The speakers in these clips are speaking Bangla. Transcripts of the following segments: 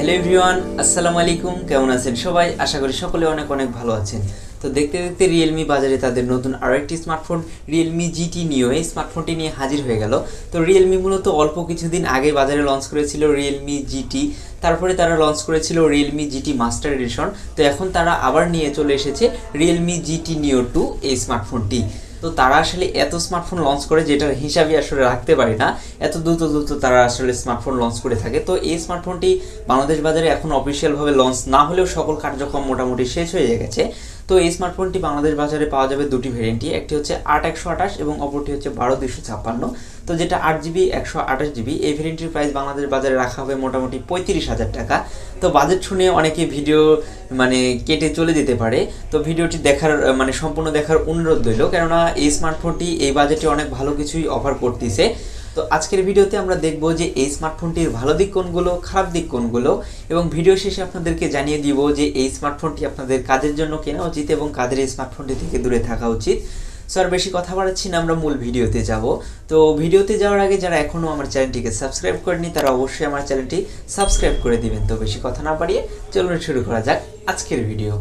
হ্যালো এভরিওয়ান, আসসালামু আলাইকুম। কেমন আছেন সবাই? আশা করি সকলে অনেক অনেক ভালো আছেন। তো দেখতে দেখতে রিয়েলমি বাজারে তাদের নতুন আরও একটি স্মার্টফোন রিয়েলমি জিটি নিও এই স্মার্টফোনটি নিয়ে হাজির হয়ে গেল। তো রিয়েলমি মূলত অল্প কিছুদিন আগে বাজারে লঞ্চ করেছিল রিয়েলমি জিটি, তারপরে তারা লঞ্চ করেছিল রিয়েলমি জিটি মাস্টার এডিশন। তো এখন তারা আবার নিয়ে চলে এসেছে রিয়েলমি জিটি নিও 2 এই স্মার্টফোনটি। তো তারা আসলে এত স্মার্টফোন লঞ্চ করে যেটার হিসাবে আসলে রাখতে পারি না, এত দ্রুত তারা আসলে স্মার্টফোন লঞ্চ করে থাকে। তো এই স্মার্টফোনটি বাংলাদেশ বাজারে এখন অফিসিয়ালভাবে লঞ্চ না হলেও সকল কার্যক্রম মোটামুটি শেষ হয়ে গেছে। তো এই স্মার্টফোনটি বাংলাদেশ বাজারে পাওয়া যাবে দুটি ভেরিয়েন্টই, একটি হচ্ছে 8/128 এবং অপরটি হচ্ছে 12/256। তো যেটা 8GB 128GB এই ভেরিয়েন্টের প্রাইস বাংলাদেশ বাজারে রাখা হবে মোটামুটি 35,000 টাকা। তো বাজেট শুনে অনেকে ভিডিও কেটে চলে যেতে পারে। তো ভিডিওটি দেখার সম্পূর্ণ দেখার অনুরোধ রইল, কেননা এই স্মার্টফোনটি এই বাজেটে অনেক ভালো কিছুই অফার করতেছে। তো আজকের ভিডিওতে আমরা দেখব যে এই স্মার্টফোনটির ভালো দিক কোনগুলো, খারাপ দিক কোনগুলো, এবং ভিডিও শেষে আপনাদেরকে জানিয়ে দিব যে এই স্মার্টফোনটি আপনাদের কাজের জন্য কেনা উচিত এবং কাদের এই স্মার্টফোনটি থেকে দূরে থাকা উচিত। সো আর বেশি কথা বাড়াচ্ছি না, আমরা মূল ভিডিওতে যাব। তো ভিডিওতে যাওয়ার আগে যারা এখনও আমার চ্যানেলটিকে সাবস্ক্রাইব করেনি তারা অবশ্যই আমার চ্যানেলটি সাবস্ক্রাইব করে দিবেন। তো বেশি কথা না বাড়িয়ে চলুন শুরু করা যাক আজকের ভিডিও।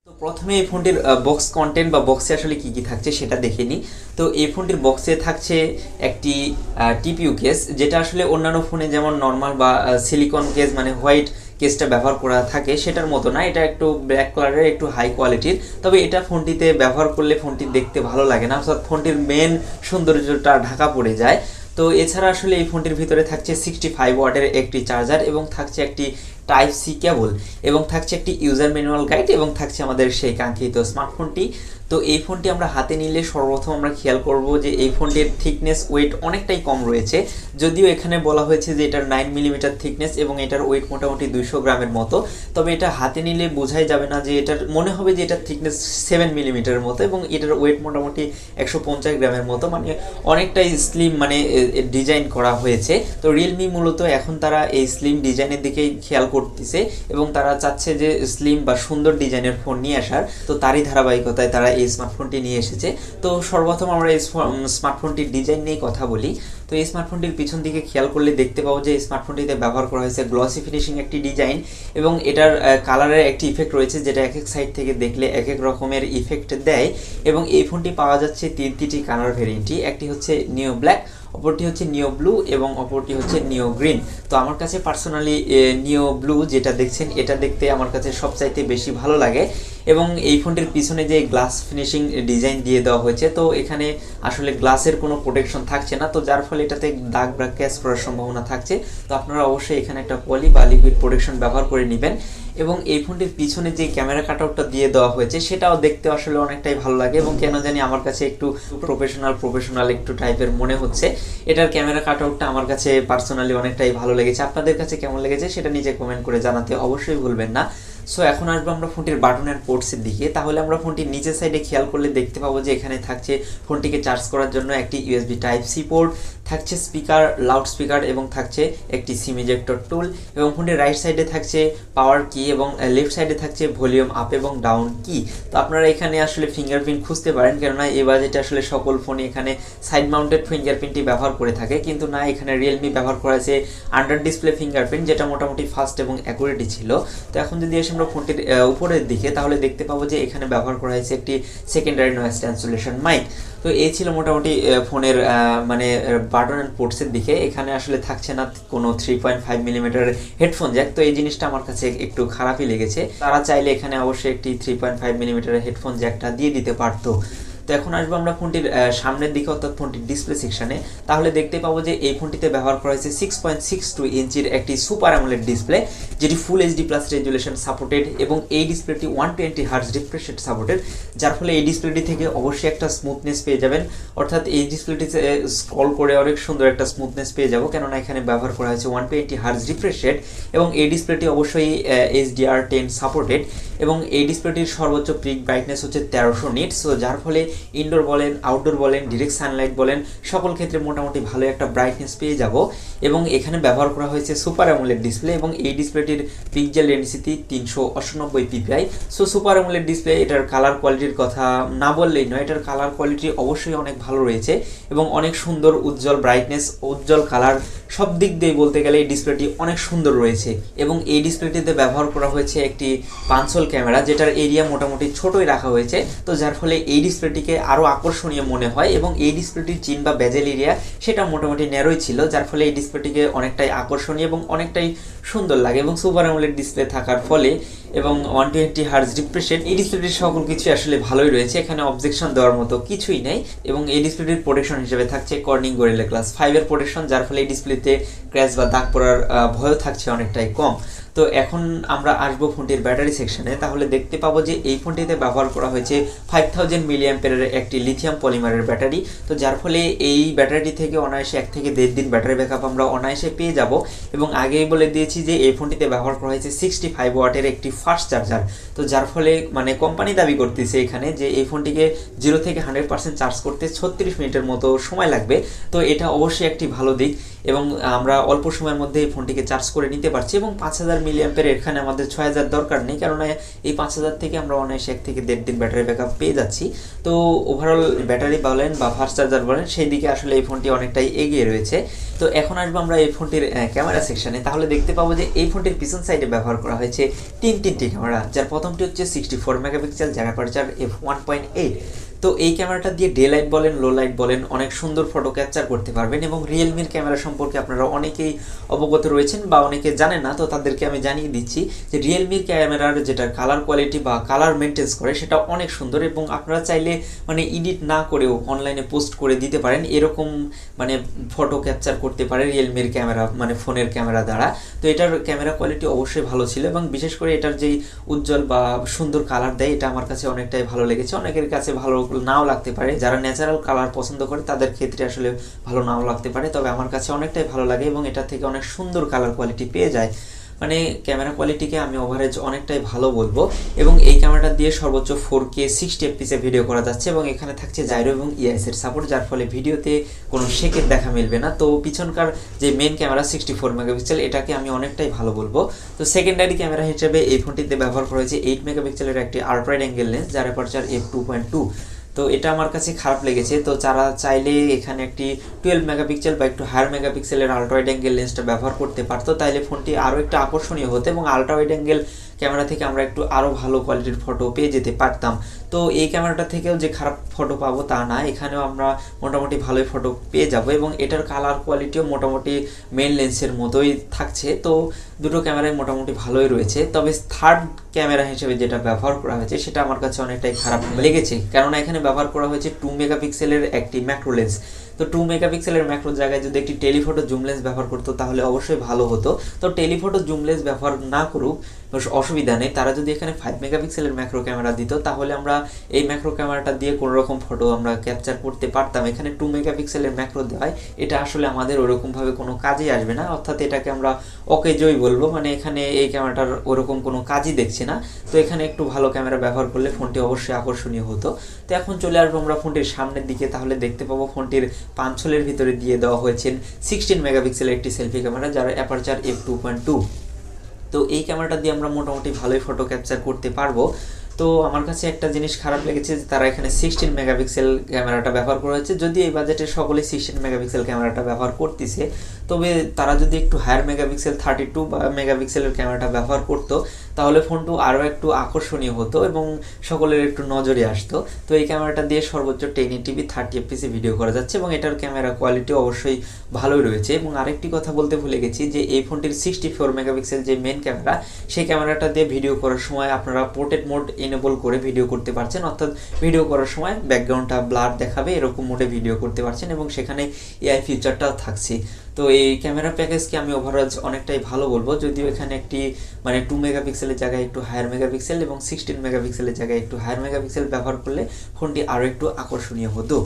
তো প্রথমে এই ফোনটির বক্স কন্টেন্ট বা বক্সে আসলে কি কি থাকছে সেটা দেখে নিই। তো এই ফোনটির বক্সে থাকছে একটি টিপিইউ কেস, যেটা আসলে অন্যান্য ফোনে যেমন নর্মাল বা সিলিকন কেস হোয়াইট কেসটা ব্যবহার করা থাকে সেটার মতো না, এটা একটু ব্ল্যাক কালারের, একটু হাই কোয়ালিটির। তবে এটা ফোনটিতে ব্যবহার করলে ফোনটি দেখতে ভালো লাগে না, অর্থাৎ ফোনটির মেন সৌন্দর্যটা ঢাকা পড়ে যায়। তো এছাড়া আসলে এই ফোনটির ভিতরে থাকছে 65 ওয়াটের একটি চার্জার এবং থাকছে একটি টাইপ সি কেবল এবং থাকছে একটি ইউজার ম্যানুয়াল গাইড এবং থাকছে আমাদের সেই কাঙ্ক্ষিত স্মার্টফোনটি। তো এই ফোনটি আমরা হাতে নিলে সর্বপ্রথম আমরা খেয়াল করব যে এই ফোনটির থিকনেস ওয়েট অনেকটাই কম রয়েছে, যদিও এখানে বলা হয়েছে যে এটার 9mm থিকনেস এবং এটার ওয়েট মোটামুটি 200 গ্রামের মতো। তবে এটা হাতে নিলে বোঝাই যাবে না, যে এটার মনে হবে যে এটার থিকনেস 7mm মতো এবং এটার ওয়েট মোটামুটি 150 গ্রামের মতো, অনেকটাই স্লিম ডিজাইন করা হয়েছে। তো রিয়েলমি মূলত এখন তারা এই স্লিম ডিজাইনের দিকেই খেয়াল করতেছে এবং তারা চাচ্ছে যে স্লিম বা সুন্দর ডিজাইনের ফোন নিয়ে আসার। তো তারই ধারাবাহিকতায় তারা এই স্মার্টফোনটি নিয়ে এসেছে। তো সর্বপ্রথম আমরা এই স্মার্টফোনটির ডিজাইন নিয়ে কথা বলি। তো এই স্মার্টফোনটির পিছন দিকে খেয়াল করলে দেখতে পাবো যে এই স্মার্টফোনটিতে ব্যবহার করা হয়েছে গ্লসি ফিনিশিং একটি ডিজাইন এবং এটার কালারের একটি ইফেক্ট রয়েছে, যেটা এক এক সাইড থেকে দেখলে এক এক রকমের ইফেক্ট দেয়। এবং এই ফোনটি পাওয়া যাচ্ছে তিনটি কালার ভেরিয়েন্টই, একটি হচ্ছে নিও ব্ল্যাক, অপরটি হচ্ছে নিও ব্লু এবং অপরটি হচ্ছে নিও গ্রিন। তো আমার কাছে পার্সোনালি নিও ব্লু যেটা দেখছেন এটা দেখতে আমার কাছে সবচাইতে বেশি ভালো লাগে। এবং এই ফোনটির পিছনে যে গ্লাস ফিনিশিং ডিজাইন দিয়ে দেওয়া হয়েছে, তো এখানে আসলে গ্লাসের কোনো প্রোটেকশন থাকছে না, তো যার ফলে এটাতে দাগ বা ক্যাচ পড়ার সম্ভাবনা থাকছে। তো আপনারা অবশ্যই এখানে একটা পলি বা লিকুইড প্রোটেকশন ব্যবহার করে নেবেন। এবং এই ফোনটির পিছনে যে ক্যামেরা কাটআউটটা দিয়ে দেওয়া হয়েছে সেটাও দেখতে আসলে অনেকটাই ভালো লাগে এবং কেন জানি আমার কাছে একটু প্রফেশনাল একটু টাইপের মনে হচ্ছে। এটার ক্যামেরা কাটআউটটা আমার কাছে পার্সোনালি অনেকটাই ভালো লেগেছে। আপনাদের কাছে কেমন লেগেছে সেটা নিচে কমেন্ট করে জানাতে অবশ্যই ভুলবেন না। সো এখন আসবো আমরা ফোনটির বাটন অ্যান্ড পোর্টসের দিকে। তাহলে আমরা ফোনটির নিচের সাইডে খেয়াল করলে দেখতে পাবো যে এখানে থাকছে ফোনটিকে চার্জ করার জন্য একটি ইউএসবি টাইপ সি পোর্ট, থাকছে স্পিকার, লাউড স্পিকার এবং থাকছে একটি সিম ইজেক্টর টুল। এবং ফোনটির রাইট সাইডে থাকছে পাওয়ার কি এবং লেফট সাইডে থাকছে ভলিউম আপ এবং ডাউন কি। তো আপনারা এখানে আসলে ফিঙ্গারপ্রিন্ট খুঁজতে পারেন, কেননা এই বাজেটে আসলে সকল ফোনে এখানে সাইড মাউন্টেড ফিঙ্গারপ্রিন্টই ব্যবহার করে থাকে, কিন্তু না, এখানে রিয়েলমি ব্যবহার করেছে আন্ডার ডিসপ্লে ফিঙ্গারপ্রিন্ট, যেটা মোটামুটি ফাস্ট এবং অ্যাকুরেটই ছিল। তো এখন যদি আসে আমরা ফোনটির উপরের দিকে তাহলে দেখতে পাবো যে এখানে ব্যবহার করা হয়েছে একটি সেকেন্ডারি নয়েজ ক্যান্সেলেশন মাইক। তো এই ছিল মোটামুটি ফোনের বাটন অ্যান্ড পোর্টসের দিকে। এখানে আসলে থাকছে না কোনো 3.5mm হেডফোন জ্যাক, তো এই জিনিসটা আমার কাছে একটু খারাপই লেগেছে। তারা চাইলে এখানে অবশ্যই একটি 3.5mm হেডফোন জ্যাকটা দিয়ে দিতে পারতো। তো এখন আসবো আমরা ফোনটির সামনের দিকে, অর্থাৎ ফোনটির ডিসপ্লে সেকশনে। তাহলে দেখতে পাবো যে এই ফোনটিতে ব্যবহার করা হয়েছে 6.62 ইঞ্চির একটি সুপার অ্যামোলেড ডিসপ্লে, যেটি full HD plus resolution supported এবং এই ডিসপ্লেটি 120 হার্টজ রিফ্রেশ রেট সাপোর্টেড, যার ফলে এই ডিসপ্লেটি থেকে অবশ্যই একটা স্মুথনেস পেয়ে যাবেন, অর্থাৎ এই ডিসপ্লেটিতে স্ক্রল করে অনেক সুন্দর একটা স্মুথনেস পেয়ে যাবো, কেননা এখানে ব্যবহার করা হয়েছে 120 হার্টজ রিফ্রেশ রেট এবং এই ডিসপ্লেটি অবশ্যই HDR10 সাপোর্টেড। এবং এই ডিসপ্লেটির সর্বোচ্চ পিক ব্রাইটনেস হচ্ছে 1300 নিটস। সো যার ফলে ইনডোর বলেন, আউটডোর বলেন, ডিরেক্ট সানলাইট বলেন, সকল ক্ষেত্রে মোটামুটি ভালো একটা ব্রাইটনেস পেয়ে যাব। এবং এখানে ব্যবহার করা হয়েছে সুপার অ্যামোলেড ডিসপ্লে এবং এই ডিসপ্লেটির pixel density 398 PPI. So super AMOLED display, এটার কালার কোয়ালিটির কথা না বললেই নয়, এটার কালার কোয়ালিটি অবশ্যই অনেক ভালো রয়েছে এবং অনেক সুন্দর, উজ্জ্বল ব্রাইটনেস, উজ্জ্বল কালার, সব দিক দিয়ে বলতে গেলে এই ডিসপ্লেটি অনেক সুন্দর রয়েছে। এবং এই ডিসপ্লেটিতে ব্যবহার করা হয়েছে একটি পাঞ্চল ক্যামেরা, যেটার এরিয়া মোটামুটি ছোটই রাখা হয়েছে, তো যার ফলে এই ডিসপ্লেটিকে আরও আকর্ষণীয় মনে হয়। এবং এই ডিসপ্লেটির চিন বা বেজেল এরিয়া সেটা মোটামুটি ন্যারোই ছিল, যার ফলে এই ডিসপ্লেটিকে অনেকটাই আকর্ষণীয় এবং অনেকটাই সুন্দর লাগে। এবং সুপার অ্যামোলেড ডিসপ্লে থাকার ফলে এবং 120 হার্জ রিফ্রেশ রেট, এই ডিসপ্লেটির সকল কিছু আসলে ভালোই রয়েছে, এখানে অবজেকশন দেওয়ার মতো কিছুই নেই। এবং এই ডিসপ্লেটির প্রোটেকশন হিসেবে থাকছে কর্নিং গরিলা গ্লাস 5 এর প্রোটেকশন, যার ফলে এই ডিসপ্লেতে ক্র্যাশ বা দাগ পড়ার ভয়ও থাকছে অনেকটাই কম। তো এখন আমরা আসবো ফোনটির ব্যাটারি সেকশনে। তাহলে দেখতে পাবো যে এই ফোনটিতে ব্যবহার করা হয়েছে 5000 মিলিঅ্যাম্পিয়ারের একটি লিথিয়াম পলিমারের ব্যাটারি, তো যার ফলে এই ব্যাটারিটি থেকে অনায়াসে 1 থেকে 1.5 দিন ব্যাটারি ব্যাকআপ আমরা অনায়াসে পেয়ে যাব। এবং আগেই বলে দিয়েছি যে এই ফোনটিতে ব্যবহার করা হয়েছে 65 ওয়াটের একটি ফাস্ট চার্জার, তো যার ফলে মানে কোম্পানি দাবি করতেছে এখানে যে এই ফোনটিকে 0 থেকে 100% চার্জ করতে 36 মিনিটের মতো সময় লাগবে। তো এটা অবশ্যই একটি ভালো দিক এবং আমরা অল্প সময়ের মধ্যে এই ফোনটিকে চার্জ করে নিতে পারছি। এবং 5000 মিলিঅ্যাম্পিয়ার, এখানে আমাদের 6000 দরকার নেই, কারণ এই 5000 থেকে আমরা অনায়াসে 1 থেকে 1.5 দিন ব্যাটারি ব্যাকআপ পেয়ে যাচ্ছি। তো ওভারঅল ব্যাটারি বলেন বা ফাস্ট চার্জার বলেন, সেই দিকে আসলে এই ফোনটি অনেকটাই এগিয়ে রয়েছে। তো এখন আসবো আমরা এই ফোনটির ক্যামেরা সেকশনে। তাহলে দেখতে পাবো যে এই ফোনটির পিছন সাইডে ব্যবহার করা হয়েছে তিনটি ক্যামেরা, যার প্রথমটি হচ্ছে 64 মেগাপিক্সেল, যার অ্যাপারচার f1.8। তো এই ক্যামেরাটা দিয়ে ডে লাইট বলেন, লো লাইট বলেন, অনেক সুন্দর ফটো ক্যাপচার করতে পারবেন। এবং রিয়েলমির ক্যামেরা সম্পর্কে আপনারা অনেকেই অবগত রয়েছেন বা অনেকে জানেন না, তো তাদেরকে আমি জানিয়ে দিচ্ছি যে রিয়েলমির ক্যামেরার যেটা কালার কোয়ালিটি বা কালার মেনটেন্স করে সেটা অনেক সুন্দর এবং আপনারা চাইলে মানে এডিট না করেও অনলাইনে পোস্ট করে দিতে পারেন, এরকম মানে ফটো ক্যাপচার করতে পারে রিয়েলমির ক্যামেরা, মানে ফোনের ক্যামেরা দ্বারা। তো এটার ক্যামেরা কোয়ালিটি অবশ্যই ভালো ছিল এবং বিশেষ করে এটার যেই উজ্জ্বল বা সুন্দর কালার দেয়, এটা আমার কাছে অনেকটাই ভালো লেগেছে। অনেকের কাছে ভালো নাও লাগতে পারে, যারা ন্যাচারাল কালার পছন্দ করে তাদের ক্ষেত্রে আসলে ভালো নাও লাগতে পারে, তবে আমার কাছে অনেকটাই ভালো লাগে এবং এটা থেকে অনেক সুন্দর কালার কোয়ালিটি পেয়ে যায়। মানে ক্যামেরা কোয়ালিটিকে আমি ওভারেজ অনেকটাই ভালো বলবো। এবং এই ক্যামেরাটা দিয়ে সর্বোচ্চ 4K 60 fps ভিডিও করা যাচ্ছে এবং এখানে থাকছে জাইরো এবং ইএস এর সাপোর্ট, যার ফলে ভিডিওতে কোনো শেকের দেখা মিলবে না। তো পিছনকার যে মেন ক্যামেরা 64 মেগাপিক্সেল, এটাকে আমি অনেকটাই ভালো বলবো। তো সেকেন্ডারি ক্যামেরা হিসেবে এই ফোনটিতে ব্যবহার করা হয়েছে 8 মেগাপিক্সেলের একটি আল্ট্রা ওয়াইড অ্যাঙ্গেল লেন্স, যার অ্যাপারচার f2.2। তো এটা আমার কাছে খারাপ লেগেছে। তো যারা চাইলে এখানে একটি 12 মেগাপিক্সেল বা একটু হায়ার মেগাপিক্সেলের আল্ট্রা ওয়াইড অ্যাঙ্গেল লেন্সটা ব্যবহার করতে পারতো, তাইলে ফোনটি আরও একটু আকর্ষণীয় হতো এবং আল্ট্রা ওয়াইড অ্যাঙ্গেল ক্যামেরা থেকে আমরা একটু আরও ভালো কোয়ালিটির ফটো পেয়ে যেতে পারতাম। তো এই ক্যামেরাটা থেকেও যে খারাপ ফটো পাবো তা না, এখানেও আমরা মোটামুটি ভালোই ফটো পেয়ে যাব এবং এটার কালার কোয়ালিটিও মোটামুটি মেন লেন্সের মতোই থাকছে। তো দুটো ক্যামেরায় মোটামুটি ভালোই রয়েছে, তবে থার্ড ক্যামেরা হিসেবে যেটা ব্যবহার করা হয়েছে সেটা আমার কাছে অনেকটাই খারাপ লেগেছে, কেননা এখানে ব্যবহার করা হয়েছে 2 মেগাপিক্সেলের একটি ম্যাক্রো লেন্স। তো 2 মেগাপিক্সেলের ম্যাক্রোর জায়গায় যদি একটি টেলিফটো জুম লেন্স ব্যবহার করতো তাহলে অবশ্যই ভালো হতো। তো টেলিফটো জুম লেন্স ব্যবহার না করুক, অসুবিধা নেই, তারা যদি এখানে 5 মেগাপিক্সেলের ম্যাক্রো ক্যামেরা দিত তাহলে আমরা এই ম্যাক্রো ক্যামেরাটা দিয়ে কোনো রকম ফটো আমরা ক্যাপচার করতে পারতাম। এখানে 2 মেগাপিক্সেলের ম্যাক্রো দেওয়ায় এটা আসলে আমাদের ওরকমভাবে কোনো কাজেই আসবে না, অর্থাৎ এটাকে আমরা অকেজই বলবো, মানে এখানে এই ক্যামেরাটার ওরকম কোনো কাজই দেখছি না। তো এখানে একটু ভালো ক্যামেরা ব্যবহার করলে ফোনটি অবশ্যই আকর্ষণীয় হতো। তো এখন চলে আসবো আমরা ফোনটির সামনের দিকে। তাহলে দেখতে পাবো ফোনটির পাঞ্চলের ভিতরে দিয়ে দেওয়া হয়েছে 16 মেগাপিক্সেলের একটি সেলফি ক্যামেরা, যার অ্যাপারচার f2.2। তো এই ক্যামেরাটা দিয়ে আমরা মোটামুটি ভালোই ফটো ক্যাপচার করতে পারবো। তো আমার কাছে একটা জিনিস খারাপ লেগেছে যে তারা এখানে 16 মেগাপিক্সেল ক্যামেরাটা ব্যবহার করা হয়েছে। যদি এই বাজেটে সকলেই 16 মেগাপিক্সেল ক্যামেরাটা ব্যবহার করতেছে, তবে তারা যদি একটু হায়ার মেগাপিক্সেল 32 মেগাপিক্সেলের ক্যামেরাটা ব্যবহার করতো তাহলে ফোনটা আরও একটু আকর্ষণীয় হতো এবং সকলের একটু নজরে আসতো। তো এই ক্যামেরাটা দিয়ে সর্বোচ্চ 1080p 30 fps ভিডিও করা যাচ্ছে এবং এটার ক্যামেরা কোয়ালিটি অবশ্যই ভালোই রয়েছে। এবং আরেকটি কথা বলতে ভুলে গেছি যে এই ফোনটির 64 মেগাপিক্সেল যে মেন ক্যামেরা, সেই ক্যামেরাটা দিয়ে ভিডিও করার সময় আপনারা পোর্ট্রেট মোড এনেবল করে ভিডিও করতে পারছেন, অর্থাৎ ভিডিও করার সময় ব্যাকগ্রাউন্ডটা ব্লার দেখাবে এরকম মোডে ভিডিও করতে পারছেন এবং সেখানে এআই ফিচারটাও থাকছে। তো এই ক্যামেরা প্যাকেজকে আমি ওভারঅল অনেকটাই ভালো বলবো, যদিও এখানে একটি মানে 2 মেগাপিক্সেলের জায়গায় একটু হায়ার মেগাপিক্সেল এবং 16 মেগাপিক্সেলের জায়গায় একটু হায়ার মেগাপিক্সেল ব্যবহার করলে ফোনটি আরও একটু আকর্ষণীয় হতো।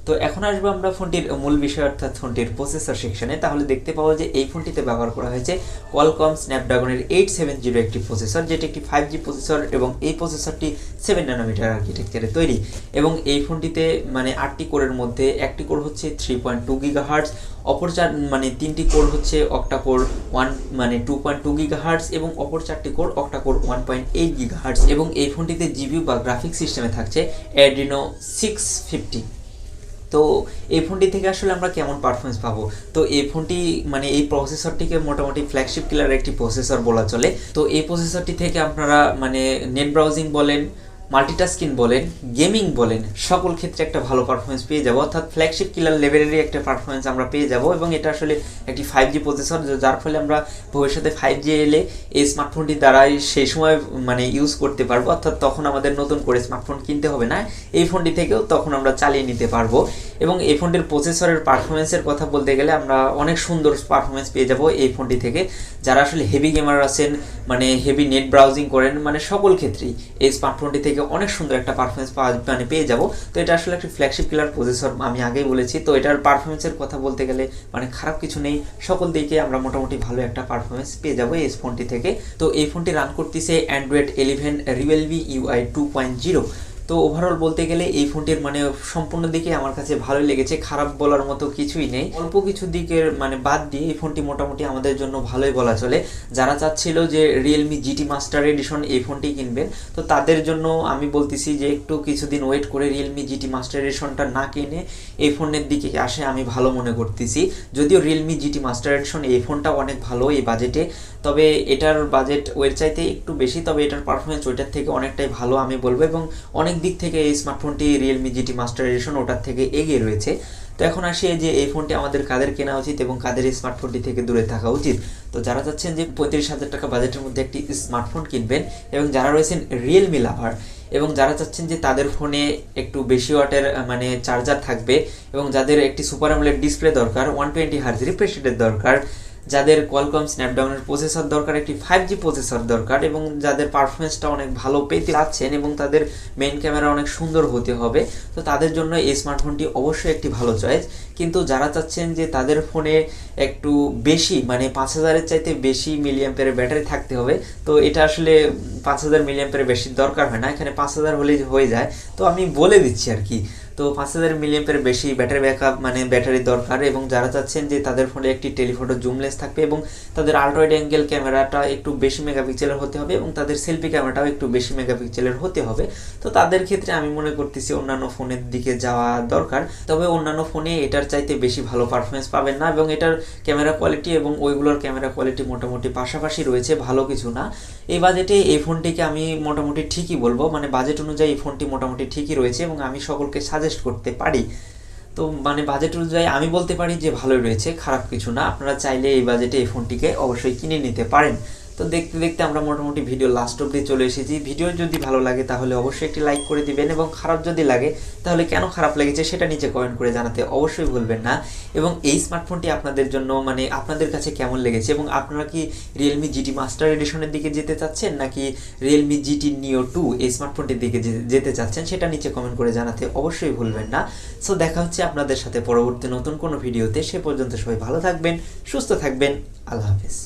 তো এখন আসবো আমরা ফোনটির মূল বিষয় অর্থাৎ ফোনটির প্রসেসর সেকশনে। তাহলে দেখতে পাবো যে এই ফোনটিতে ব্যবহার করা হয়েছে কোয়ালকম স্ন্যাপড্রাগনের 870 একটি প্রসেসর, যেটি একটি 5G প্রসেসর এবং এই প্রসেসরটি 7 ন্যানোমিটার আর্কিটেকচারে তৈরি। এবং এই ফোনটিতে মানে 8টি কোরের মধ্যে একটি কোর হচ্ছে 3.2 গিগাহার্টজ, অপর তিনটি কোর হচ্ছে অক্টা কোর 2.2 গিগাহার্টজ এবং অপর 4টি কোর অক্টা কোর 1.8 গিগাহার্টজ। এবং এই ফোনটিতে জিপিইউ বা গ্রাফিক সিস্টেমে থাকছে Adreno 650। তো এই ফোনটি থেকে আসলে আমরা কেমন পারফরমেন্স পাবো? তো এই ফোনটি এই প্রসেসরটিকে মোটামুটি ফ্ল্যাগশিপ কিলার একটি প্রসেসর বলা চলে। তো এই প্রসেসরটি থেকে আপনারা নেট ব্রাউজিং বলেন, মাল্টিটাস্কিং বলেন, গেমিং বলেন, সকল ক্ষেত্রে একটা ভালো পারফরমেন্স পেয়ে যাবো, অর্থাৎ ফ্ল্যাগশিপ কিলার লেভেলেরই একটা পারফরমেন্স আমরা পেয়ে যাব। এবং এটা আসলে একটি 5G প্রসেসর, যার ফলে আমরা ভবিষ্যতে 5G এলে এই স্মার্টফোনটি দ্বারাই সেই সময় ইউজ করতে পারবো, অর্থাৎ তখন আমাদের নতুন করে স্মার্টফোন কিনতে হবে না, এই ফোনটি থেকেও তখন আমরা চালিয়ে নিতে পারবো। এবং এই ফোনটির প্রসেসরের পারফরমেন্সের কথা বলতে গেলে আমরা অনেক সুন্দর পারফরমেন্স পেয়ে যাব এই ফোনটি থেকে। যারা আসলে হেভি গেমার আছেন, হেভি নেট ব্রাউজিং করেন, সকল ক্ষেত্রেই এই স্মার্টফোনটি থেকে অনেক সুন্দর একটা পারফরমেন্স পেয়ে যাব। তো এটা আসলে একটি ফ্ল্যাগশিপ কিলার প্রসেসর, আমি আগেই বলেছি। তো এটার পারফরমেন্সের কথা বলতে গেলে খারাপ কিছু নেই, সকল দিকে আমরা মোটামুটি ভালো একটা পারফরমেন্স পেয়ে যাব এই ফোনটি থেকে। তো এই ফোনটি রান করতেছে অ্যান্ড্রয়েড 11 Realme UI 2.0। তো ওভারঅল বলতে গেলে এই ফোনটির সম্পূর্ণ দিকে আমার কাছে ভালোই লেগেছে, খারাপ বলার মতো কিছুই নেই। অল্প কিছু দিকের বাদ দিয়ে এই ফোনটি মোটামুটি আমাদের জন্য ভালোই বলা চলে। যারা চাচ্ছিল যে Realme GT মাস্টার এডিশন এই ফোনটি কিনবেন, তো তাদের জন্য আমি বলতেছি যে একটু কিছুদিন ওয়েট করে Realme GT মাস্টার এডিশনটা না কিনে এই ফোনের দিকে আসে আমি ভালো মনে করতেছি। যদিও Realme GT মাস্টার এডিশন এই ফোনটা অনেক ভালো এই বাজেটে, তবে এটার বাজেট ওর চাইতে একটু বেশি, তবে এটার পারফরমেন্স ওইটার থেকে অনেকটাই ভালো আমি বলবো। এবং অনেক দিক থেকে এই স্মার্টফোনটি Realme GT মাস্টার এডিশন ওটার থেকে এগিয়ে রয়েছে। তো এখন আসি যে এই ফোনটি আমাদের কাদের কেনা উচিত এবং কাদের এই স্মার্টফোনটি থেকে দূরে থাকা উচিত। তো যারা চাচ্ছেন যে 35,000 টাকা বাজেটের মধ্যে একটি স্মার্টফোন কিনবেন, এবং যারা রয়েছেন Realme লাভার, এবং যারা চাচ্ছেন যে তাদের ফোনে একটু বেশি ওয়াটের চার্জার থাকবে, এবং যাদের একটি সুপার অ্যামোলেড ডিসপ্লে দরকার, 120 হার্জ রিফ্রেশ রেটের দরকার, যাদের কোয়ালকম স্ন্যাপড্রাগনের প্রসেসর দরকার, একটি 5G প্রসেসর দরকার, এবং যাদের পারফরমেন্সটা অনেক ভালো পেতে চাচ্ছেন এবং তাদের মেইন ক্যামেরা অনেক সুন্দর হতে হবে, তো তাদের জন্য এই স্মার্টফোনটি অবশ্যই একটি ভালো চয়েস। কিন্তু যারা চাচ্ছেন যে তাদের ফোনে একটু বেশি 5,000-এর চাইতে বেশি মিলিঅ্যাম্পিয়ারের ব্যাটারি থাকতে হবে, তো এটা আসলে 5,000 মিলিঅ্যাম্পিয়ারের বেশি দরকার হয় না, এখানে 5,000 হলেই হয়ে যায়। তো আমি বলে দিচ্ছি আর কি। তো 5,000 মিলিঅ্যাম্পিয়ারের বেশি ব্যাটারি ব্যাকআপ ব্যাটারি দরকার, এবং যারা চাচ্ছেন যে তাদের ফোনে একটি টেলিফটো জুমলেস থাকবে এবং তাদের আল্ট্রা ওয়াইড অ্যাঙ্গেল ক্যামেরাটা একটু বেশি মেগাপিক্সেলের হতে হবে এবং তাদের সেলফি ক্যামেরাটাও একটু বেশি মেগাপিক্সেলের হতে হবে, তো তাদের ক্ষেত্রে আমি মনে করতেছি অন্যান্য ফোনের দিকে যাওয়া দরকার। তবে অন্যান্য ফোনে এটার চাইতে বেশি ভালো পারফরমেন্স পাবেন না, এবং এটার ক্যামেরা কোয়ালিটি এবং ওইগুলোর ক্যামেরা কোয়ালিটি মোটামুটি পাশাপাশি রয়েছে, ভালো কিছু না। এই বাজেটে এই ফোনটিকে আমি মোটামুটি ঠিকই বলবো, বাজেট অনুযায়ী এই ফোনটি মোটামুটি ঠিকই রয়েছে এবং আমি সকলকে সাজেস্ট করতে পারি। তো বাজেট অনুযায়ী আমি বলতে পারি যে ভালোই রয়েছে, খারাপ কিছু না। আপনারা চাইলে এই বাজেটে এই ফোনটিকে অবশ্যই কিনে নিতে পারেন। তো দেখতে দেখতে আমরা মোটামুটি ভিডিও লাস্ট অবধি চলে এসেছি। ভিডিও যদি ভালো লাগে তাহলে অবশ্যই একটি লাইক করে দিবেন, এবং খারাপ যদি লাগে তাহলে কেন খারাপ লেগেছে সেটা নিচে কমেন্ট করে জানাতে অবশ্যই ভুলবেন না। এবং এই স্মার্টফোনটি আপনাদের জন্য আপনাদের কাছে কেমন লেগেছে, এবং আপনারা কি Realme GT মাস্টার এডিশনের দিকে যেতে চাচ্ছেন নাকি Realme GT Neo 2 এই স্মার্টফোনটির দিকে যেতে চাচ্ছেন সেটা নিচে কমেন্ট করে জানাতে অবশ্যই ভুলবেন না। সো দেখা হচ্ছে আপনাদের সাথে পরবর্তী নতুন কোনো ভিডিওতে। সে পর্যন্ত সবাই ভালো থাকবেন, সুস্থ থাকবেন, আল্লাহ হাফেজ।